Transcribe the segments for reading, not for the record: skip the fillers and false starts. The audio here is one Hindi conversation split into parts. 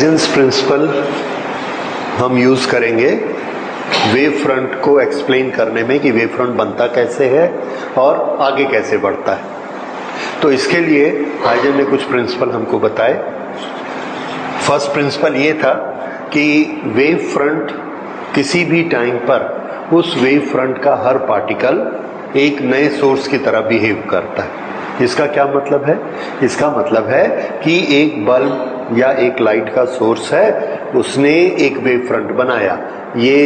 हाइजेंस प्रिंसिपल हम यूज करेंगे वेव फ्रंट को एक्सप्लेन करने में कि वेव फ्रंट बनता कैसे है और आगे कैसे बढ़ता है। तो इसके लिए हाइजेंस ने कुछ प्रिंसिपल हमको बताए। फर्स्ट प्रिंसिपल ये था कि वेव फ्रंट किसी भी टाइम पर उस वेव फ्रंट का हर पार्टिकल एक नए सोर्स की तरह बिहेव करता है। इसका क्या मतलब है? इसका मतलब है कि एक बल्ब या एक लाइट का सोर्स है, उसने एक वेव फ्रंट बनाया। ये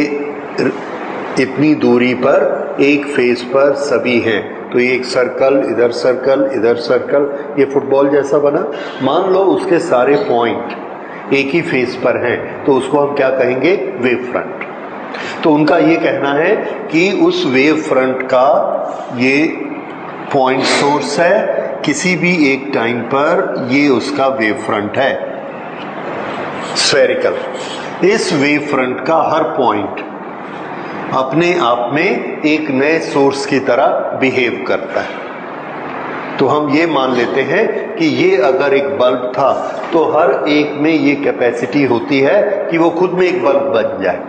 इतनी दूरी पर एक फेस पर सभी हैं, तो ये एक सर्कल, इधर सर्कल, इधर सर्कल, ये फुटबॉल जैसा बना। मान लो उसके सारे पॉइंट एक ही फेस पर हैं, तो उसको हम क्या कहेंगे? Wave front. तो उनका ये कहना है कि उस वेव फ्रंट का ये पॉइंट सोर्स है, किसी भी एक टाइम पर ये उसका वेव फ्रंट है, स्फेरिकल। इस वेव फ्रंट का हर पॉइंट अपने आप में एक नए सोर्स की तरह बिहेव करता है। तो हम ये मान लेते हैं कि ये अगर एक बल्ब था तो हर एक में ये कैपेसिटी होती है कि वो खुद में एक बल्ब बन जाए।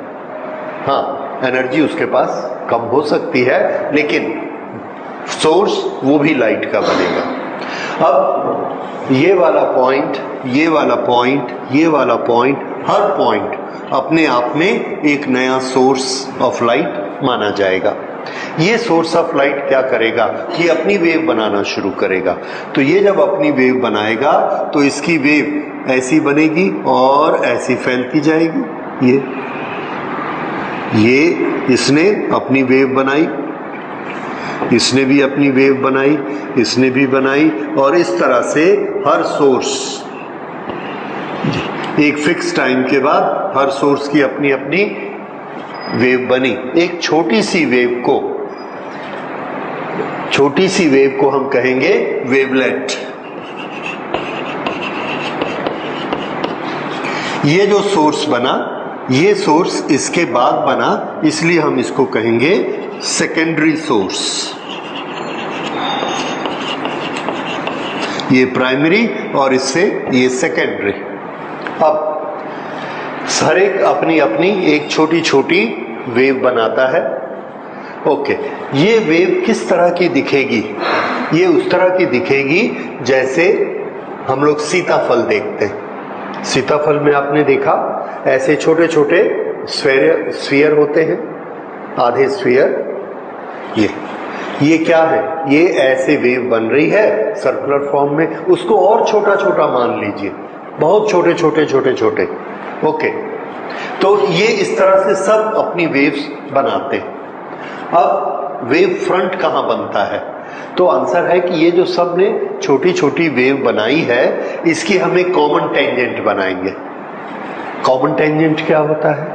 हाँ, एनर्जी उसके पास कम हो सकती है, लेकिन सोर्स वो भी लाइट का बनेगा। अब ये वाला पॉइंट, ये वाला पॉइंट, ये वाला पॉइंट, हर पॉइंट अपने आप में एक नया सोर्स ऑफ लाइट माना जाएगा। ये सोर्स ऑफ लाइट क्या करेगा कि अपनी वेव बनाना शुरू करेगा। तो ये जब अपनी वेव बनाएगा तो इसकी वेव ऐसी बनेगी और ऐसी फैलती जाएगी। ये इसने अपनी वेव बनाई, इसने भी अपनी वेव बनाई, इसने भी बनाई, और इस तरह से हर सोर्स एक फिक्स टाइम के बाद हर सोर्स की अपनी अपनी वेव बनी। एक छोटी सी वेव को हम कहेंगे वेवलेट। ये जो सोर्स बना, ये सोर्स इसके बाद बना, इसलिए हम इसको कहेंगे सेकेंडरी सोर्स। ये प्राइमरी और इससे ये सेकेंडरी। अब हर एक अपनी अपनी एक छोटी छोटी वेव बनाता है। ओके, ये वेव किस तरह की दिखेगी? ये उस तरह की दिखेगी जैसे हम लोग सीताफल देखते हैं। सीताफल में आपने देखा ऐसे छोटे छोटे स्फीयर होते हैं, आधे स्फीयर। ये क्या है? ये ऐसे वेव बन रही है सर्कुलर फॉर्म में। उसको और छोटा छोटा मान लीजिए, बहुत छोटे छोटे छोटे छोटे। ओके, तो ये इस तरह से सब अपनी वेव्स बनाते हैं। अब वेव फ्रंट कहाँ बनता है? तो आंसर है कि ये जो सब ने छोटी छोटी वेव बनाई है, इसकी हम एक कॉमन टेंजेंट बनाएंगे। कॉमन टेंजेंट क्या होता है?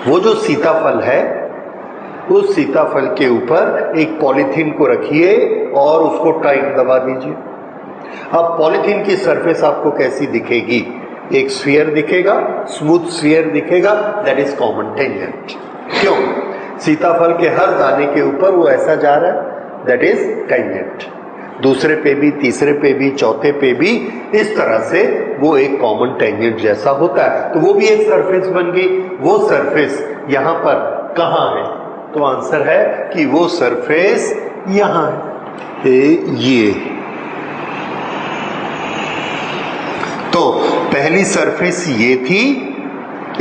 वो जो सीताफल है, उस सीताफल के ऊपर एक पॉलीथीन को रखिए और उसको टाइट दबा दीजिए। अब पॉलीथीन की सरफेस आपको कैसी दिखेगी? एक स्फीयर दिखेगा, स्मूथ स्फीयर दिखेगा, दैट इज कॉमन टेंजेंट। क्यों? सीताफल के हर दाने के ऊपर वो ऐसा जा रहा है, दैट इज टेंजेंट। दूसरे पे भी, तीसरे पे भी, चौथे पे भी, इस तरह से वो एक कॉमन टेंजेंट जैसा होता है। तो वो भी एक सरफेस बन गई। वो सरफेस यहां पर कहां है? तो आंसर है कि वो सरफेस यहां है, ये। तो पहली सरफेस ये थी,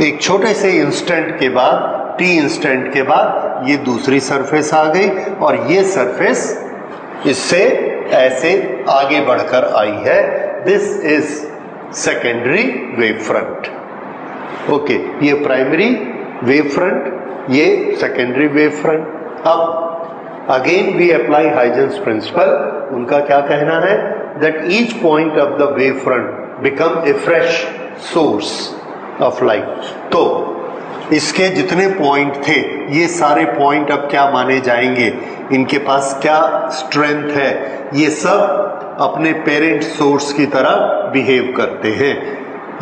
एक छोटे से इंस्टेंट के बाद, टी इंस्टेंट के बाद ये दूसरी सरफेस आ गई, और ये सरफेस इससे ऐसे आगे बढ़कर आई है। This is secondary wave front. Okay, ये प्राइमरी वेव फ्रंट, ये सेकेंडरी वेव फ्रंट। अब again we apply Huygens principle. उनका क्या कहना है? That each point of the wave front become a fresh source of light. तो इसके जितने पॉइंट थे, ये सारे पॉइंट अब क्या माने जाएंगे? इनके पास क्या स्ट्रेंथ है? ये सब अपने पेरेंट सोर्स की तरह बिहेव करते हैं।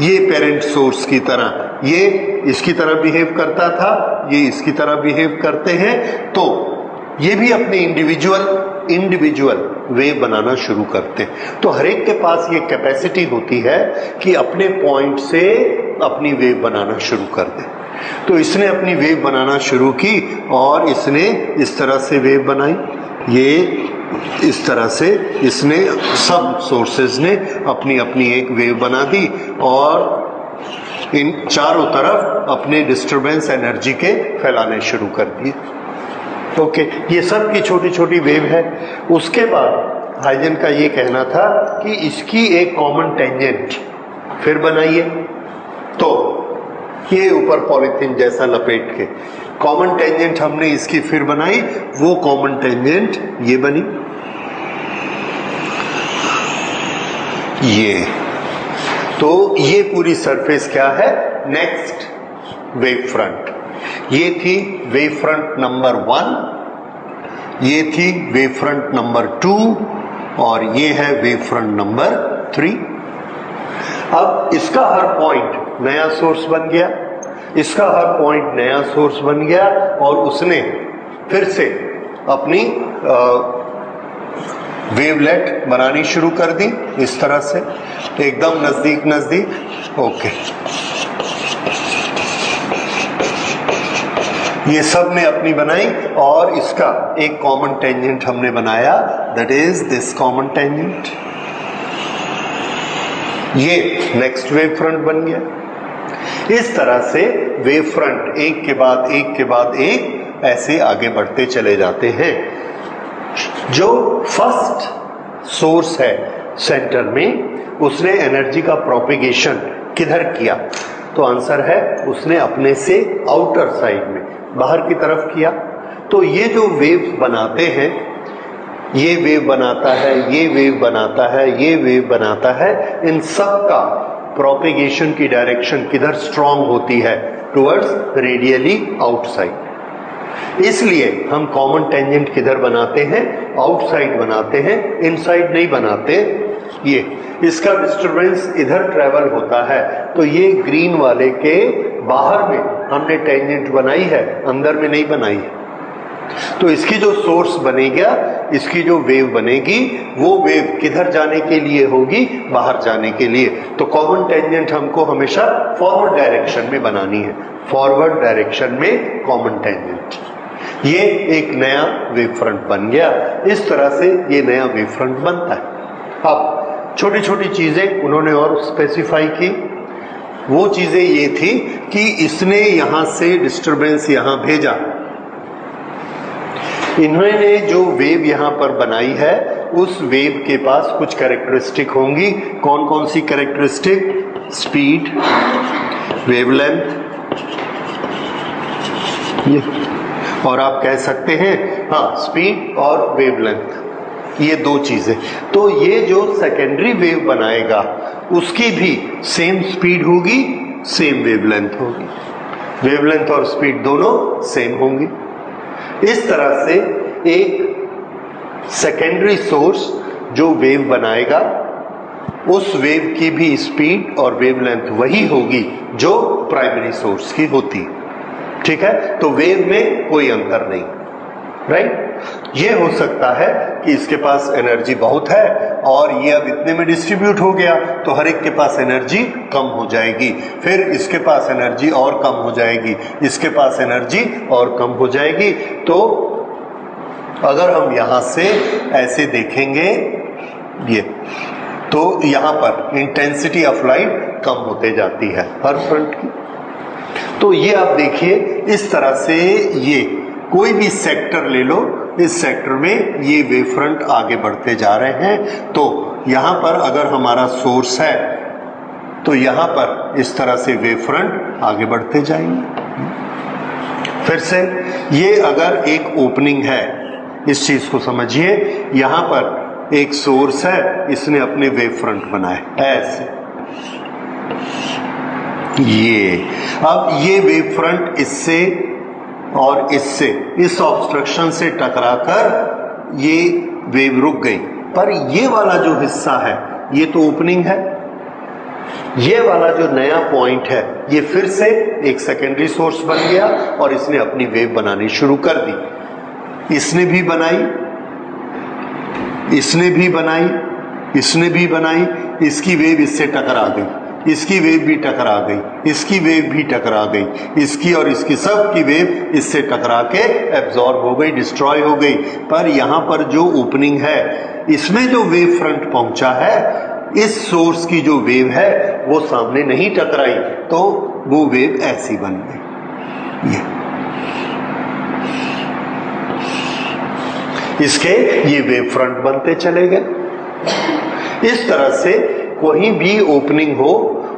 ये पेरेंट सोर्स की तरह, ये इसकी तरह बिहेव करता था, ये इसकी तरह बिहेव करते हैं। तो ये भी अपने इंडिविजुअल इंडिविजुअल वेव बनाना शुरू करते हैं। तो हर एक के पास ये कैपेसिटी होती है कि अपने पॉइंट से अपनी वेव बनाना शुरू कर दे। तो इसने अपनी वेव बनाना शुरू की और इसने इस तरह से वेव बनाई, ये इस तरह से इसने सब सोर्सेज ने अपनी अपनी एक वेव बना दी और इन चारों तरफ अपने डिस्टरबेंस एनर्जी के फैलाने शुरू कर दिए। ओके, ये सब की छोटी छोटी वेव है। उसके बाद हाइजन का ये कहना था कि इसकी एक कॉमन टेंजेंट फिर बनाइए। तो ये ऊपर पॉलीथीन जैसा लपेट के कॉमन टेंजेंट हमने इसकी फिर बनाई, वो कॉमन टेंजेंट ये बनी, ये। तो ये पूरी सरफेस क्या है? Next wave front. ये थी वेव फ्रंट नंबर 1, ये थी वेव फ्रंट नंबर 2 और ये है वेव फ्रंट नंबर 3। अब इसका हर पॉइंट नया सोर्स बन गया, इसका हर पॉइंट नया सोर्स बन गया और उसने फिर से अपनी वेवलेट बनानी शुरू कर दी इस तरह से, एकदम नजदीक नजदीक। ओके, ये सब ने अपनी बनाई और इसका एक कॉमन टेंजेंट हमने बनाया, that is this common tangent. ये नेक्स्ट वेव फ्रंट बन गया। इस तरह से वेव फ्रंट एक के बाद एक के बाद एक ऐसे आगे बढ़ते चले जाते हैं। जो फर्स्ट सोर्स है सेंटर में, उसने एनर्जी का प्रोपिगेशन किधर किया? तो आंसर है उसने अपने से आउटर साइड में, बाहर की तरफ किया। तो ये जो वेव्स बनाते हैं, ये वेव बनाता है, ये वेव बनाता है, ये वेव बनाता है, इन सब का प्रोपिगेशन की डायरेक्शन किधर स्ट्रांग होती है? Towards radially outside. इसलिए हम कॉमन टेंजेंट किधर बनाते हैं? आउटसाइड बनाते हैं, इनसाइड नहीं बनाते। ये इसका डिस्टरबेंस इधर ट्रेवल होता है, तो ये ग्रीन वाले के बाहर में हमने टेंजेंट बनाई है, अंदर में नहीं बनाई है। तो इसकी जो सोर्स बनेगा, इसकी जो वेव बनेगी, वो वेव किधर जाने के लिए होगी? बाहर जाने के लिए। तो कॉमन टेंजेंट हमको हमेशा फॉरवर्ड डायरेक्शन में बनानी है, फॉरवर्ड डायरेक्शन में कॉमन टेंजेंट। ये एक नया वेव फ्रंट बन गया। इस तरह से ये नया वेव फ्रंट बनता है। अब छोटी छोटी चीजें उन्होंने और स्पेसिफाई की। वो चीजें ये थी कि इसने यहां से डिस्टरबेंस यहां भेजा, इन्होंने जो वेव यहां पर बनाई है, उस वेव के पास कुछ कैरेक्टरिस्टिक होंगी। कौन कौन सी कैरेक्टरिस्टिक? स्पीड, वेवलेंथ, ये, और आप कह सकते हैं हाँ स्पीड और वेवलेंथ, ये दो चीजें। तो ये जो सेकेंडरी वेव बनाएगा उसकी भी सेम स्पीड होगी, सेम वेवलेंथ होगी, वेवलेंथ और स्पीड दोनों सेम होंगी। इस तरह से एक सेकेंडरी सोर्स जो वेव बनाएगा, उस वेव की भी स्पीड और वेवलेंथ वही होगी जो प्राइमरी सोर्स की होती है। ठीक है, तो वेव में कोई अंतर नहीं, राइट। ये हो सकता है कि इसके पास एनर्जी बहुत है और ये अब इतने में डिस्ट्रीब्यूट हो गया, तो हर एक के पास एनर्जी कम हो जाएगी, फिर इसके पास एनर्जी और कम हो जाएगी, इसके पास एनर्जी और कम हो जाएगी। तो अगर हम यहां से ऐसे देखेंगे ये, तो यहां पर इंटेंसिटी ऑफ लाइट कम होते जाती है हर फ्रंट की। तो ये आप देखिए, इस तरह से ये कोई भी सेक्टर ले लो, इस सेक्टर में ये वेव फ्रंट आगे बढ़ते जा रहे हैं। तो यहां पर अगर हमारा सोर्स है, तो यहां पर इस तरह से वेव फ्रंट आगे बढ़ते जाएंगे। फिर से ये अगर एक ओपनिंग है, इस चीज को समझिए, यहां पर एक सोर्स है, इसने अपने वेव फ्रंट बनाए ऐसे, ये। अब ये वेव फ्रंट इससे और इससे, इस ऑब्स्ट्रक्शन से टकराकर ये वेव रुक गई, पर ये वाला जो हिस्सा है ये तो ओपनिंग है। ये वाला जो नया पॉइंट है, ये फिर से एक सेकेंडरी सोर्स बन गया और इसने अपनी वेव बनानी शुरू कर दी। इसने भी बनाई, इसने भी बनाई, इसने भी बनाई, इसकी वेव इससे टकरा गई, इसकी वेव भी टकरा गई, इसकी वेव भी टकरा गई, इसकी और इसकी सब की वेव इससे टकरा के एब्जॉर्ब हो गई, डिस्ट्रॉय हो गई। पर यहाँ पर जो ओपनिंग है, इसमें जो वेव फ्रंट पहुंचा है, इस सोर्स की जो वेव है वो सामने नहीं टकराई, तो वो वेव ऐसी बन गई। इसके ये वेव फ्रंट बनते चले गए। इस तरह से कोई भी ओपनिंग हो,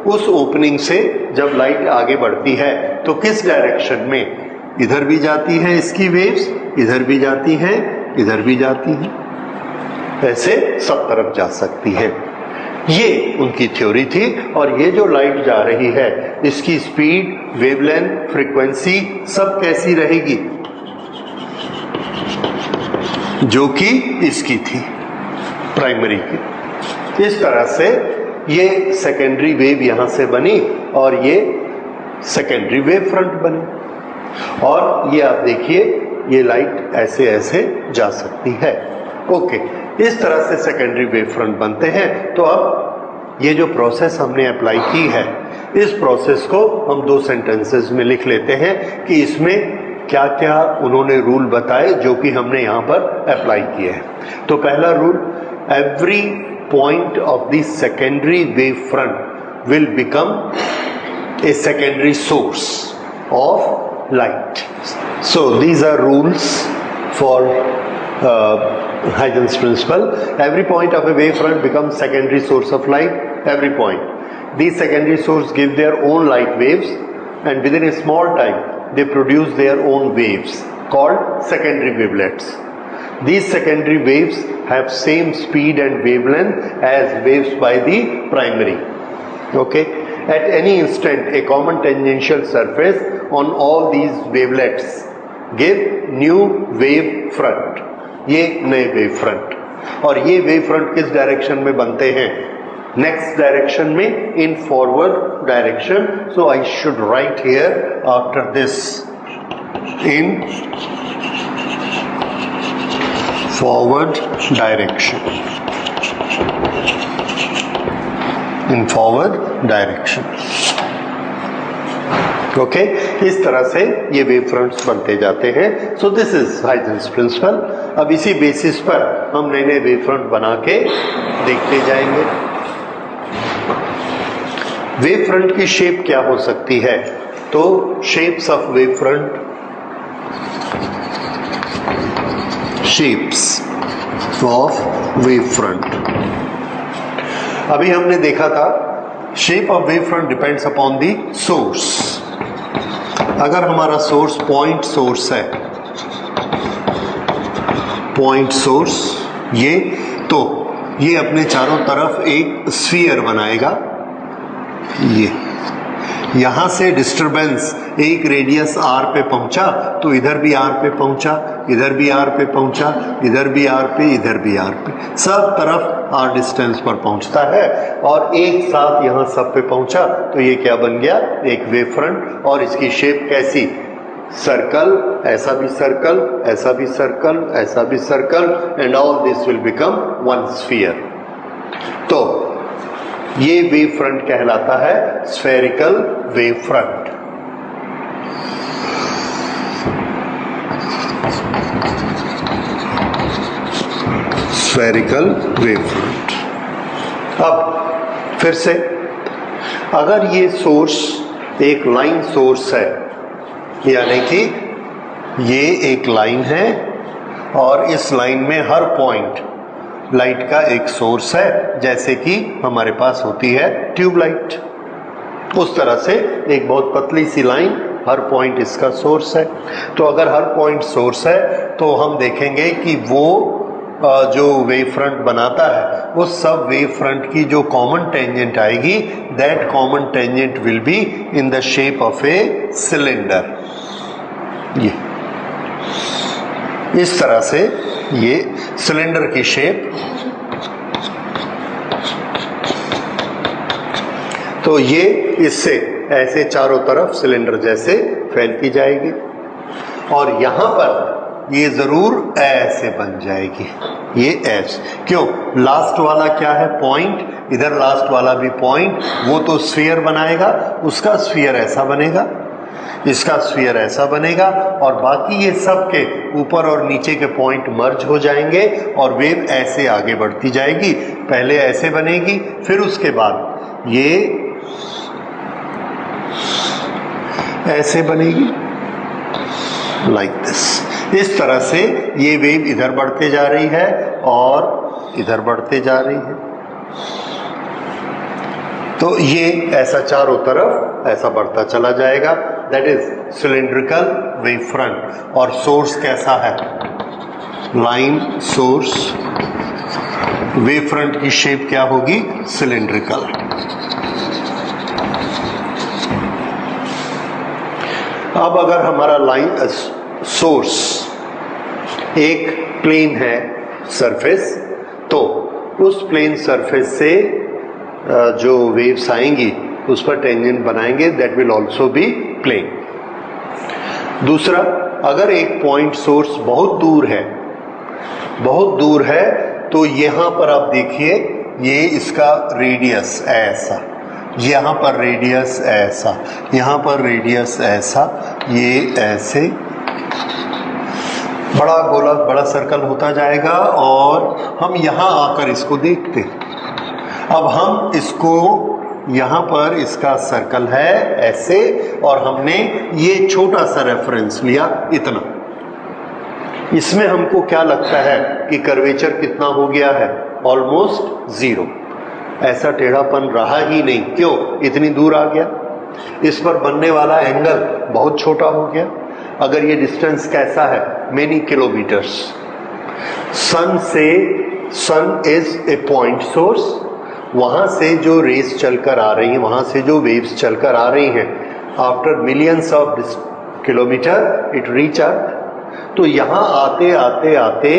उस ओपनिंग से जब लाइट आगे बढ़ती है तो किस डायरेक्शन में, इधर भी जाती है इसकी वेव्स, इधर भी जाती हैं, इधर भी जाती हैं, ऐसे सब तरफ जा सकती है। ये उनकी थ्योरी थी। और ये जो लाइट जा रही है, इसकी स्पीड, वेवलेंथ, फ्रीक्वेंसी सब कैसी रहेगी, जो कि इसकी थी, प्राइमरी की। इस तरह से ये सेकेंडरी वेव यहां से बनी और ये सेकेंडरी वेव फ्रंट बनी। और ये आप देखिए, ये लाइट ऐसे ऐसे जा सकती है। ओके, इस तरह से सेकेंडरी वेव फ्रंट बनते हैं। तो अब ये जो प्रोसेस हमने अप्लाई की है, इस प्रोसेस को हम 2 सेंटेंसेस में लिख लेते हैं कि इसमें क्या क्या उन्होंने रूल बताए जो कि हमने यहां पर अप्लाई किए हैं। तो पहला rule, every point of the secondary wave front will become a secondary source of light. So these are rules for Huygens principle. Every point of a wave front becomes secondary source of light. Every point. These secondary sources give their own light waves, and within a small time they produce their own waves called secondary wavelets. These secondary waves have same speed and wavelength as waves by the primary. Okay, at any instant a common tangential surface on all these wavelets give new wave front. ये नए वेव फ्रंट, और ये वेव फ्रंट किस डायरेक्शन में बनते हैं, नेक्स्ट डायरेक्शन में, in forward direction. So I should write here after this in forward direction, in forward direction. Okay, इस तरह से ये वेव फ्रंट्स बनते जाते हैं. So this is Huygens principle. अब इसी बेसिस पर हम नए नए वेव फ्रंट बना के देखते जाएंगे. वेव फ्रंट की शेप क्या हो सकती है, तो shapes of wave front, shapes of wave front. अभी हमने देखा था shape of wave front depends upon the source. अगर हमारा सोर्स पॉइंट सोर्स है, पॉइंट सोर्स ये, तो ये अपने चारों तरफ एक स्फीयर बनाएगा. ये यहां से डिस्टरबेंस एक रेडियस r पे पहुंचा तो इधर भी r पे पहुंचा, इधर भी r पे पहुंचा, इधर भी r पे, इधर भी r पे, सब तरफ r डिस्टेंस पर पहुंचता है और एक साथ यहां सब पे पहुंचा. तो ये क्या बन गया, एक वेव फ्रंट. और इसकी शेप कैसी, सर्कल, ऐसा भी सर्कल, ऐसा भी सर्कल, ऐसा भी circle, and all this will become one sphere. तो ये वेव फ्रंट कहलाता है spherical wave front. Spherical wave front. अब फिर से, अगर ये सोर्स एक लाइन सोर्स है, यानी कि ये एक लाइन है और इस लाइन में हर पॉइंट लाइट का एक सोर्स है, जैसे कि हमारे पास होती है ट्यूबलाइट, उस तरह से एक बहुत पतली सी लाइन, हर पॉइंट इसका सोर्स है. तो अगर हर पॉइंट सोर्स है तो हम देखेंगे कि वो जो वेव फ्रंट बनाता है, उस सब वेव फ्रंट की जो कॉमन टेंजेंट आएगी, that common tangent will be in the shape of a cylinder. ये इस तरह से ये सिलेंडर की शेप. तो ये इससे ऐसे चारों तरफ सिलेंडर जैसे फैलती जाएगी. और यहां पर ये जरूर ऐसे बन जाएगी, ये ऐसे। क्यों? लास्ट वाला क्या है? पॉइंट, इधर लास्ट वाला भी पॉइंट, वो तो स्फीयर बनाएगा, उसका स्फीयर ऐसा बनेगा, इसका स्फीयर ऐसा बनेगा, और बाकी ये सब के ऊपर और नीचे के पॉइंट मर्ज हो जाएंगे और वेव ऐसे आगे बढ़ती जाएगी। पहले ऐसे बनेगी, फिर उसके बाद ये ऐसे बनेगी, लाइक दिस। इस तरह से ये वेव इधर बढ़ते जा रही है और इधर बढ़ते जा रही है। तो ये ऐसा चारों तरफ ऐसा बढ़ता चला जाएगा। That is cylindrical wave front. और सोर्स कैसा है? Line source. वेव फ्रंट की शेप क्या होगी? सिलिंड्रिकल। अब अगर हमारा लाइन सोर्स एक प्लेन है सरफेस, तो उस प्लेन सरफेस से जो वेव्स आएंगी उस पर टेंजेंट बनाएंगे, that will also be plane. दूसरा, अगर एक पॉइंट सोर्स बहुत दूर है, तो यहां पर आप देखिए, ये इसका रेडियस ऐसा, यहां पर रेडियस ऐसा, यहां पर रेडियस ऐसा, ये ऐसे बड़ा गोला, बड़ा सर्कल होता जाएगा, और हम यहां आकर इसको देखते। अब हम इसको यहां पर, इसका सर्कल है ऐसे, और हमने ये छोटा सा रेफरेंस लिया इतना। इसमें हमको क्या लगता है कि कर्वेचर कितना हो गया है? ऑलमोस्ट 0। ऐसा टेढ़ापन रहा ही नहीं। क्यों? इतनी दूर आ गया। इस पर बनने वाला एंगल बहुत छोटा हो गया। अगर ये डिस्टेंस कैसा है? Many kilometres. Sun is a point source. वहां से जो रेस चलकर आ रही हैं, वहां से जो वेव्स चलकर आ रही हैं, after millions of kilometre it reach अर्थ। तो यहां आते आते आते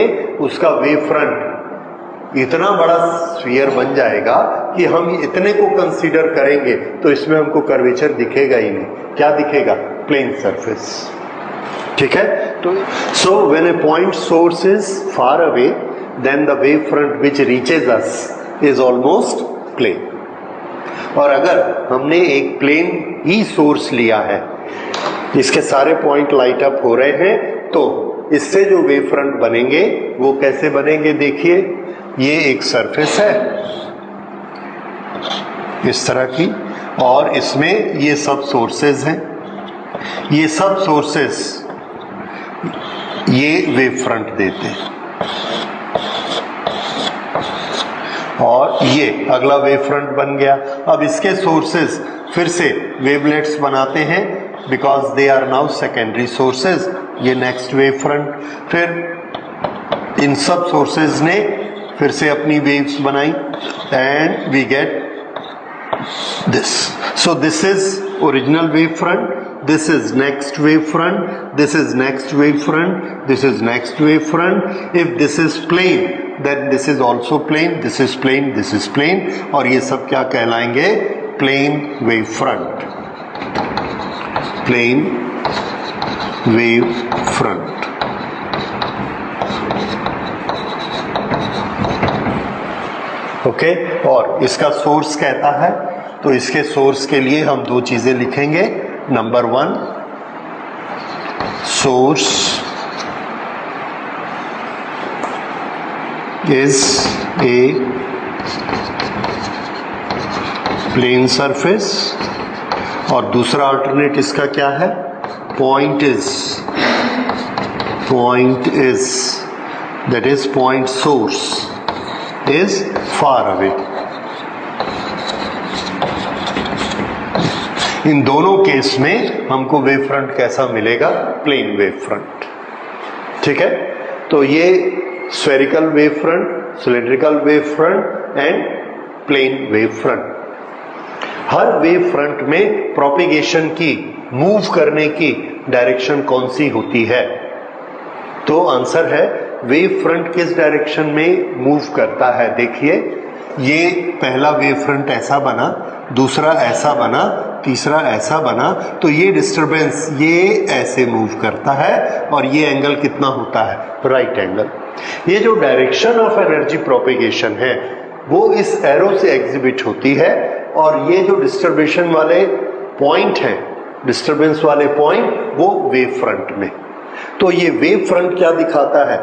उसका वेव फ्रंट इतना बड़ा स्फीयर बन जाएगा कि हम इतने को कंसीडर करेंगे तो इसमें हमको कर्वेचर दिखेगा ही नहीं। क्या दिखेगा? Plane surface. ठीक है? तो so when a point source is far away, then the wave front which reaches us is almost plane. और अगर हमने एक प्लेन ही सोर्स लिया है, इसके सारे पॉइंट लाइट अप हो रहे हैं, तो इससे जो वेव फ्रंट बनेंगे वो कैसे बनेंगे? देखिए, ये एक सरफेस है इस तरह की, और इसमें ये सब सोर्सेज हैं। ये सब सोर्सेज ये वेव फ्रंट देते हैं, और ये अगला वेव फ्रंट बन गया। अब इसके सोर्सेज फिर से वेवलेट्स बनाते हैं, because they are now secondary sources. ये नेक्स्ट वेव फ्रंट, फिर इन सब सोर्सेज ने फिर से अपनी वेव्स बनाई, and we get this. So this is original wave front, this is next wave front, this is next wave front, this is next wave front. If this is plane, then this is also plane, this is plane, this is plane, और ये सब क्या कहलाएंगे? Plane wave front. Plane wave front. Okay, और इसका सोर्स कहता है, तो इसके सोर्स के लिए हम दो चीजें लिखेंगे। Number 1, source is a plane surface, और दूसरा अल्टरनेट इसका क्या है? Point is that is point source is far away. इन दोनों केस में हमको वेव फ्रंट कैसा मिलेगा? Plane wave front. ठीक है? तो ये spherical wave front, cylindrical wave front and plane wave front. हर वेव फ्रंट में प्रोपिगेशन की, मूव करने की डायरेक्शन कौन सी होती है? तो आंसर है, वेव फ्रंट किस डायरेक्शन में मूव करता है? देखिए, ये पहला वेव फ्रंट ऐसा बना, दूसरा ऐसा बना, तीसरा ऐसा बना, तो ये डिस्टरबेंस ये ऐसे मूव करता है और ये एंगल कितना होता है, राइट एंगल। ये जो डायरेक्शन ऑफ एनर्जी प्रोपेगेशन है वो इस एरो से एग्जिबिट होती है, और ये जो डिस्टरबेशन वाले पॉइंट हैं, डिस्टरबेंस वाले पॉइंट, वो वेव फ्रंट में। तो ये वेव फ्रंट क्या दिखाता है,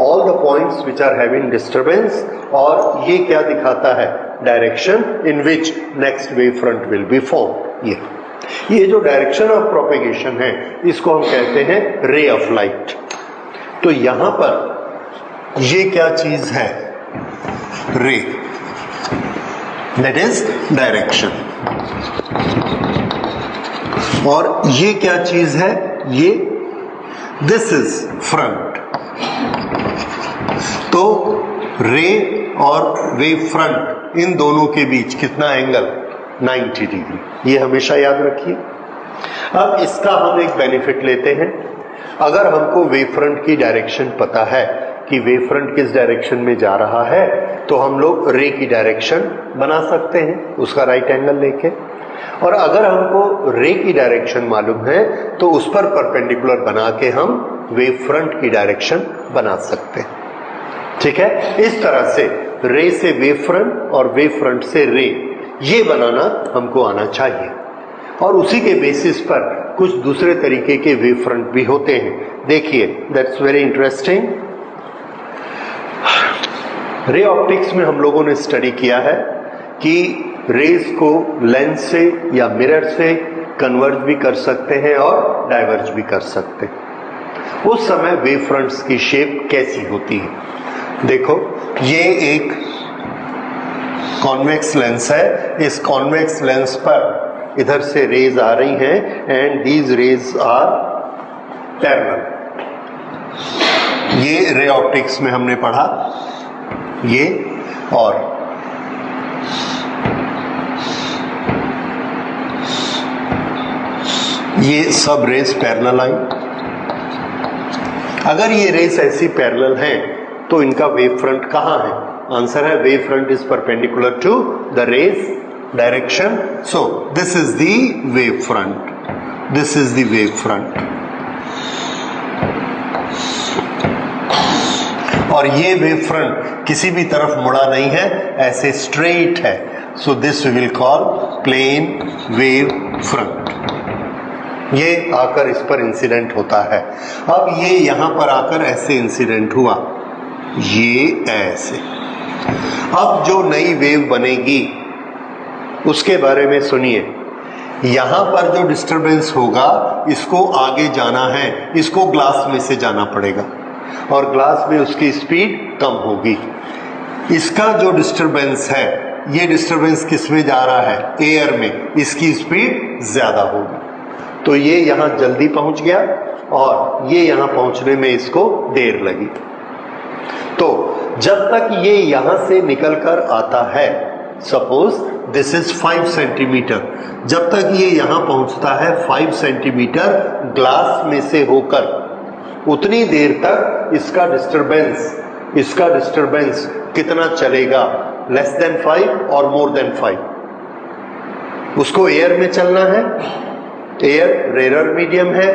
all the points which are having disturbance, और ये क्या दिखाता है, direction in which next wave front will be form. ये जो डायरेक्शन ऑफ प्रोपेगेशन है इसको हम कहते हैं रे ऑफ लाइट। तो यहां पर ये क्या चीज है, रे, दैट इज डायरेक्शन, और ये क्या चीज है, ये दिस इज फ्रंट। तो रे और वेव फ्रंट, इन दोनों के बीच कितना एंगल, 90 डिग्री। ये हमेशा याद रखिए। अब इसका हम एक बेनिफिट लेते हैं। अगर हमको वेव फ्रंट की डायरेक्शन पता है कि वेव फ्रंट किस डायरेक्शन में जा रहा है, तो हम लोग रे की डायरेक्शन बना सकते हैं उसका राइट एंगल लेके। और अगर हमको रे की डायरेक्शन मालूम है तो उस पर परपेंडिकुलर बना के हम वेव फ्रंट की डायरेक्शन बना सकते हैं। ठीक है, इस तरह से रे से वेव फ्रंट और वेव फ्रंट से रे, ये बनाना हमको आना चाहिए। और उसी के बेसिस पर कुछ दूसरे तरीके के वेव फ्रंट भी होते हैं। देखिए, that's very interesting. Ray optics में हम लोगों ने स्टडी किया है कि रेज को लेंस से या मिरर से कन्वर्ज भी कर सकते हैं और डाइवर्ज भी कर सकते हैं। उस समय वेव फ्रंट्स की शेप कैसी होती है, देखो, ये एक कॉन्वेक्स लेंस है। इस कॉन्वेक्स लेंस पर इधर से रेज आ रही हैं and these rays are parallel. ये रे ऑप्टिक्स में हमने पढ़ा, ये और ये सब रेज पैरेलल आई। अगर ये रेज ऐसी पैरेलल हैं तो इनका वेव फ्रंट कहां है, आंसर है wave front is perpendicular to the rays direction. So this is the wave front, this is the wave front, और ये वेव फ्रंट किसी भी तरफ मुड़ा नहीं है, ऐसे स्ट्रेट है। So this we will call plane wave front. ये आकर इस पर इंसिडेंट होता है। अब ये यहां पर आकर ऐसे इंसिडेंट हुआ, ये ऐसे। अब जो नई वेव बनेगी उसके बारे में सुनिए। यहां पर जो डिस्टरबेंस होगा इसको आगे जाना है, इसको ग्लास में से जाना पड़ेगा और ग्लास में उसकी स्पीड कम होगी। इसका जो डिस्टरबेंस है, ये डिस्टरबेंस किस में जा रहा है, एयर में, इसकी स्पीड ज्यादा होगी। तो ये यहां जल्दी पहुंच गया और ये यहां पहुंचने में इसको देर लगी। तो जब तक ये यहां से निकलकर आता है, सपोज दिस इज 5 सेंटीमीटर, जब तक ये यहां पहुंचता है 5 सेंटीमीटर ग्लास में से होकर, उतनी देर तक इसका डिस्टरबेंस कितना चलेगा, लेस देन 5 और मोर देन 5। उसको एयर में चलना है, एयर रेयर मीडियम है,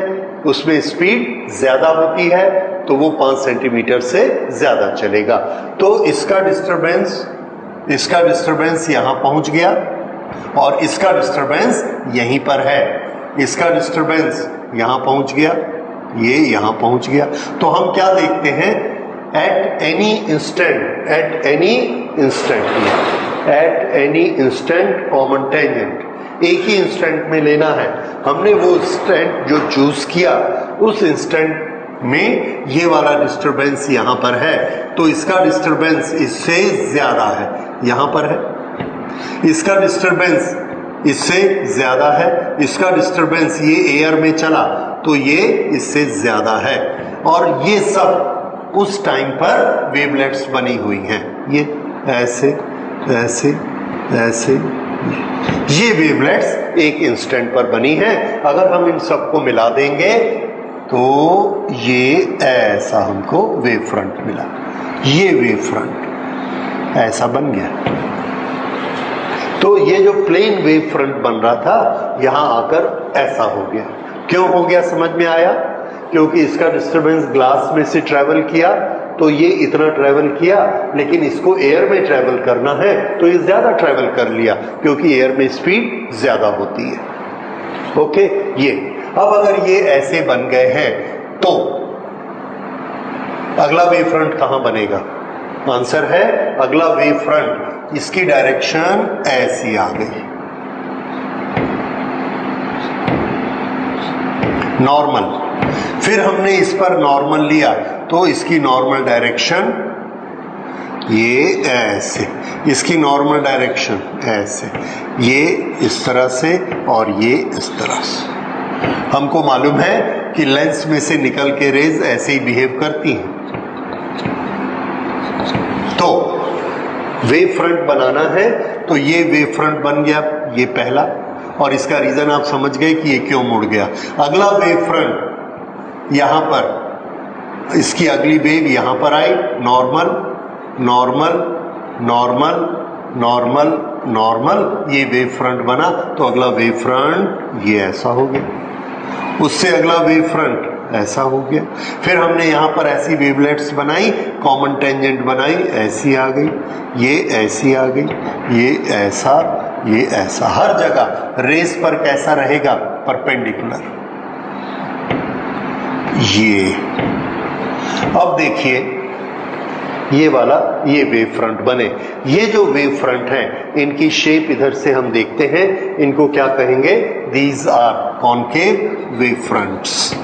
उसमें स्पीड ज्यादा होती है, तो वो 5 सेंटीमीटर से ज्यादा चलेगा। तो इसका डिस्टरबेंस यहां पहुंच गया और इसका डिस्टरबेंस यहीं पर है। इसका डिस्टरबेंस यहां पहुंच गया, ये यहां पहुंच गया। तो हम क्या देखते हैं, at any instant common tangent, एक ही इंस्टेंट में लेना है। हमने वो इंस्टेंट जो चूज किया, उस इंस्टेंट में ये वाला डिस्टरबेंस यहां पर है, तो इसका डिस्टरबेंस इससे ज्यादा है, यहां पर है। इसका डिस्टरबेंस इससे ज्यादा है, इसका डिस्टरबेंस ये एयर में चला तो ये इससे ज्यादा है। और ये सब उस टाइम पर वेवलेट्स बनी हुई हैं, ये ऐसे ऐसे ऐसे, ये वेवलेट्स एक इंस्टेंट पर बनी है। अगर हम इन सबको मिला देंगे तो ये ऐसा हमको वेव फ्रंट मिला, ये वेव फ्रंट ऐसा बन गया। तो ये जो प्लेन वेव फ्रंट बन रहा था यहां आकर ऐसा हो गया। क्यों हो गया समझ में आया? क्योंकि इसका डिस्टरबेंस ग्लास में से ट्रेवल किया तो ये इतना ट्रेवल किया, लेकिन इसको एयर में ट्रेवल करना है तो ये ज्यादा ट्रेवल कर लिया, क्योंकि एयर में स्पीड ज्यादा होती है। ओके, ये अब अगर ये ऐसे बन गए हैं तो अगला वेव फ्रंट कहां बनेगा? आंसर है अगला वेव फ्रंट, इसकी डायरेक्शन ऐसी आ गई, नॉर्मल। फिर हमने इस पर नॉर्मल लिया तो इसकी नॉर्मल डायरेक्शन ये ऐसे, इसकी नॉर्मल डायरेक्शन ऐसे, ये इस तरह से और ये इस तरह से। हमको मालूम है कि लेंस में से निकल के रेज ऐसे ही बिहेव करती हैं। तो वेव फ्रंट बनाना है तो ये वेव फ्रंट बन गया, ये पहला, और इसका रीजन आप समझ गए कि ये क्यों मुड़ गया। अगला वेव फ्रंट यहां पर, इसकी अगली वेव यहां पर आई, normal normal normal normal normal, ये वेव फ्रंट बना। तो अगला वेव फ्रंट ये ऐसा हो गया, उससे अगला वेव फ्रंट ऐसा हो गया। फिर हमने यहां पर ऐसी वेवलेट्स बनाई, कॉमन टेंजेंट बनाई, ऐसी आ गई, ये ऐसी आ गई, ये ऐसा, ये ऐसा। हर जगह रेस पर कैसा रहेगा? परपेंडिकुलर। ये अब देखिए ये वाला, ये वेव फ्रंट बने। ये जो वेव फ्रंट हैं इनकी शेप इधर से हम देखते हैं, इनको क्या कहेंगे? These are concave wave fronts.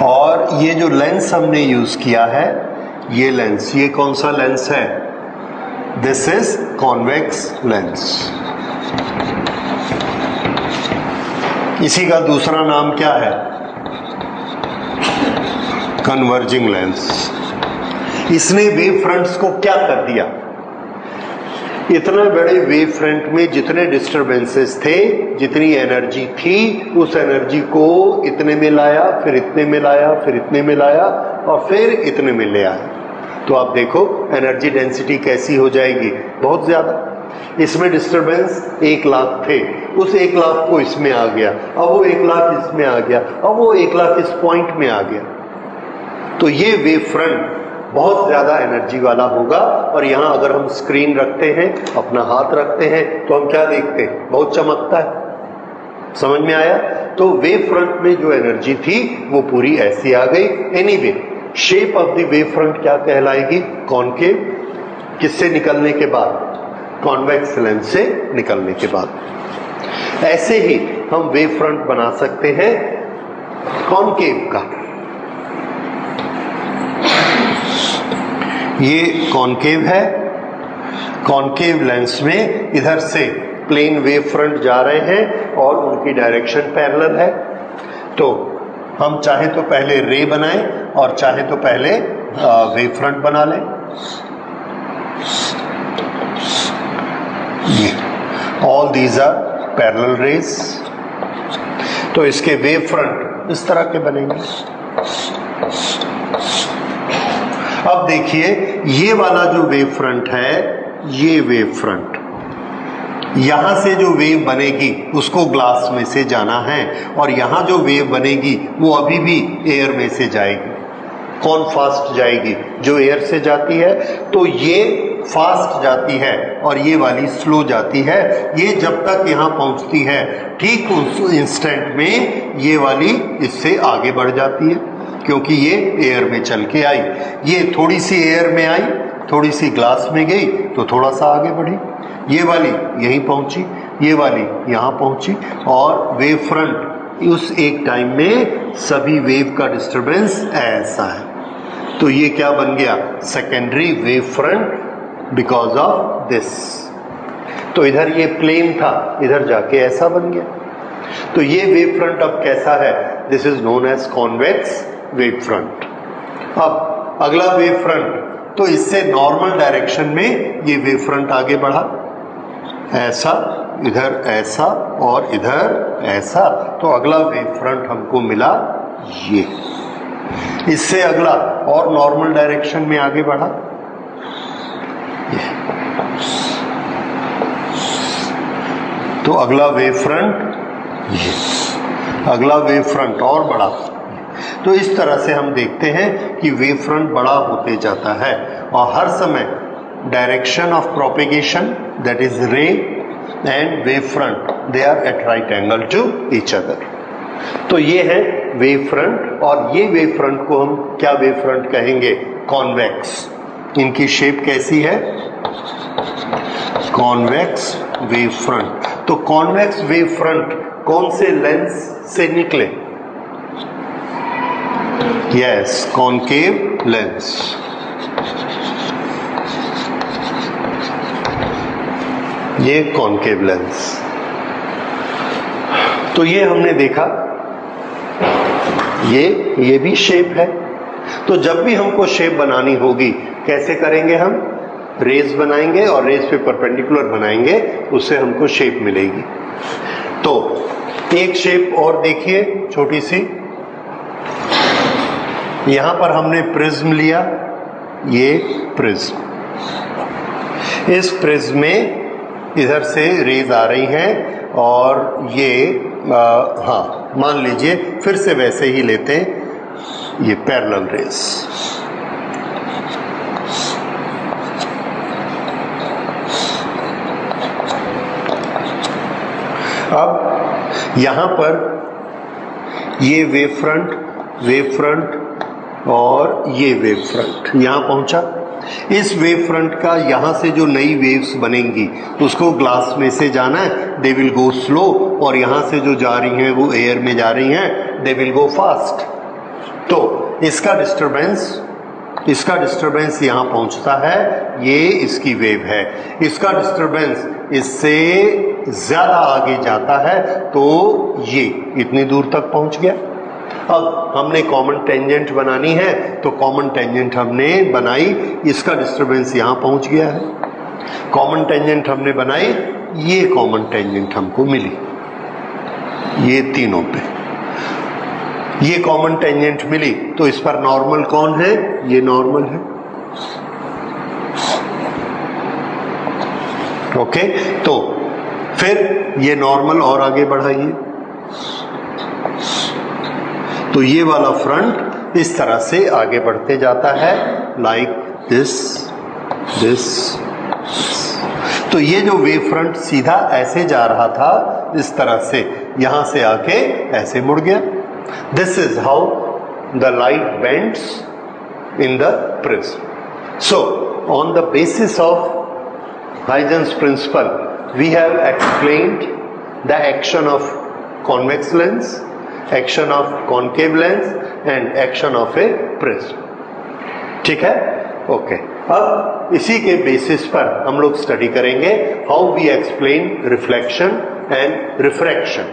और ये जो लेंस हमने यूज किया है, ये लेंस, ये कौन सा लेंस है? This is convex lens. इसी का दूसरा नाम क्या है? Converging lens. इसने वेव फ्रंट्स को क्या कर दिया? इतने बड़े वेव फ्रंट में जितने डिस्टरबेंसेस थे, जितनी एनर्जी थी, उस एनर्जी को इतने में लाया, फिर इतने में लाया, फिर इतने में लाया, और फिर इतने में ले आया। तो आप देखो एनर्जी डेंसिटी कैसी हो जाएगी, बहुत ज्यादा। इसमें डिस्टरबेंस 1 लाख थे, उस 1 लाख को इसमें आ गया, अब वो 1 लाख इसमें आ गया, अब वो 1 लाख इस पॉइंट में आ गया। तो ये वेव फ्रंट बहुत ज्यादा एनर्जी वाला होगा। और यहां अगर हम स्क्रीन रखते हैं, अपना हाथ रखते हैं, तो हम क्या देखते हैं? बहुत चमकता है। समझ में आया? तो वेव फ्रंट में जो एनर्जी थी वो पूरी ऐसी आ गई। Anyway, shape of the wave front क्या कहलाएगी? कॉनकेव। किससे निकलने के बाद? कॉन्वेक्स लेंस से निकलने के बाद। ऐसे ही हम वेव फ्रंट बना सकते हैं कॉनकेव का। ये कॉनकेव है, कॉनकेव लेंस में इधर से प्लेन वेव फ्रंट जा रहे हैं और उनकी डायरेक्शन पैरेलल है। तो हम चाहे तो पहले रे बनाएं और चाहे तो पहले वेव फ्रंट बना लें। ये all these are parallel rays. तो इसके वेव फ्रंट इस तरह के बनेंगे। अब देखिए ये वाला जो वेव फ्रंट है, ये वेव फ्रंट, यहां से जो वेव बनेगी उसको ग्लास में से जाना है, और यहां जो वेव बनेगी वो अभी भी एयर में से जाएगी। कौन फास्ट जाएगी? जो एयर से जाती है। तो ये फास्ट जाती है और ये वाली स्लो जाती है। ये जब तक यहां पहुंचती है, ठीक उस इंस्टेंट में ये वाली इससे आगे बढ़ जाती है, क्योंकि ये एयर में चल के आई। ये थोड़ी सी एयर में आई, थोड़ी सी ग्लास में गई, तो थोड़ा सा आगे बढ़ी। ये वाली यहीं पहुंची, ये वाली यहां पहुंची, और वेव फ्रंट उस एक टाइम में सभी वेव का डिस्टरबेंस ऐसा है। तो ये क्या बन गया? Secondary wave front because of this. तो इधर ये प्लेन था, इधर जाके ऐसा बन गया। तो ये वेव फ्रंट अब कैसा है? This is known as convex wave front. अब अगला वेव फ्रंट, तो इससे नॉर्मल डायरेक्शन में ये वेव फ्रंट आगे बढ़ा, ऐसा, इधर ऐसा और इधर ऐसा। तो अगला वेव फ्रंट हमको मिला ये। इससे अगला और नॉर्मल डायरेक्शन में आगे बढ़ा, तो अगला वेव फ्रंट ये, अगला वेव फ्रंट और बड़ा। तो इस तरह से हम देखते हैं कि वेव फ्रंट बड़ा होते जाता है और हर समय direction of propagation that is ray and wave front they are at right angle to each other. तो ये है वेव फ्रंट और ये वेव फ्रंट को हम क्या वेव फ्रंट कहेंगे? कॉन्वेक्स। इनकी शेप कैसी है? Convex wave front. तो कॉन्वेक्स वेव फ्रंट कौन से लेंस से निकले? Yes, concave lens. ये कॉनकेव लेंस। तो ये हमने देखा, ये भी शेप है। तो जब भी हमको शेप बनानी होगी कैसे करेंगे? हम रेज बनाएंगे और रेज पे परपेंडिकुलर बनाएंगे, उससे हमको शेप मिलेगी। तो एक शेप और देखिए छोटी सी, यहां पर हमने प्रिज्म लिया, ये प्रिज्म। इस प्रिज्म में इधर से रेज आ रही हैं और ये हाँ मान लीजिए फिर से वैसे ही लेते हैं, ये पैरेलल रेज। अब यहां पर ये वेव फ्रंट और ये वेव फ्रंट यहां पहुंचा। इस वेव फ्रंट का यहां से जो नई वेव्स बनेंगी उसको ग्लास में से जाना है, दे विल गो स्लो, और यहां से जो जा रही हैं वो एयर में जा रही हैं, दे विल गो फास्ट। तो इसका डिस्टरबेंस यहां पहुंचता है, ये इसकी वेव है। इसका डिस्टरबेंस इससे ज्यादा आगे जाता है तो ये इतनी दूर तक पहुंच गया। अब हमने कॉमन टेंजेंट बनानी है, तो कॉमन टेंजेंट हमने बनाई, इसका डिस्टरबेंस यहां पहुंच गया है। कॉमन टेंजेंट हमने बनाई, ये कॉमन टेंजेंट हमको मिली, ये तीनों पे ये कॉमन टेंजेंट मिली। तो इस पर नॉर्मल कौन है? ये नॉर्मल है। ओके, तो फिर ये नॉर्मल और आगे बढ़ाइए। तो ये वाला फ्रंट इस तरह से आगे बढ़ते जाता है, लाइक दिस। तो ये जो वेव फ्रंट सीधा ऐसे जा रहा था, इस तरह से यहां से आके ऐसे मुड़ गया। This is how the light bends in the prism. So on the basis of Huygens principle, we have explained the action of convex lens, action of concave lens and action of a prism. ठीक है? ओके। अब इसी के बेसिस पर हम लोग स्टडी करेंगे how we explain reflection and refraction.